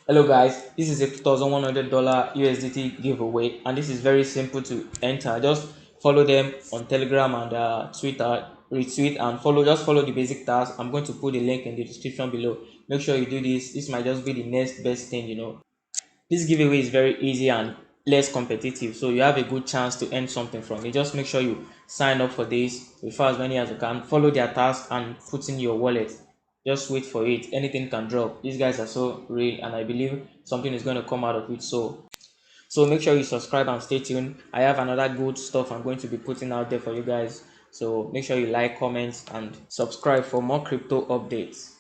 Hello guys, this is a $2,100 USDT giveaway, and this is very simple to enter. Just follow them on Telegram and Twitter, retweet and follow. Just follow the basic tasks. I'm going to put the link in the description below. Make sure you do this. This might just be the next best thing. This giveaway is very easy and less competitive, so you have a good chance to earn something from it. Just make sure you sign up for this, refer as many as you can, follow their task and put in your wallet. Just wait for it. Anything can drop. These guys are so real, and I believe something is going to come out of it. So make sure you subscribe and stay tuned. I have another good stuff I'm going to be putting out there for you guys. So make sure you like, comment and subscribe for more crypto updates.